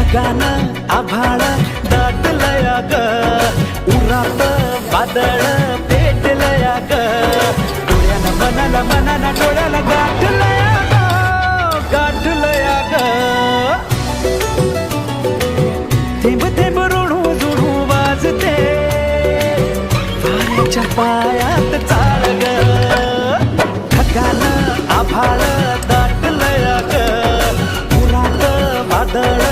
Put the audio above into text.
ढगान आभाळ दाटलया ग, उरात वादळ पेटलया ग, डोळ्याला मनाला मनाला डोळ्याला गाठलया ग, गाठलया ग. थेंब थेंब ऋणू जुणू वाजते वाऱ्याच्या पायात चाळ ग, ढगान आभाळ दाटलया ग, उरात वादळ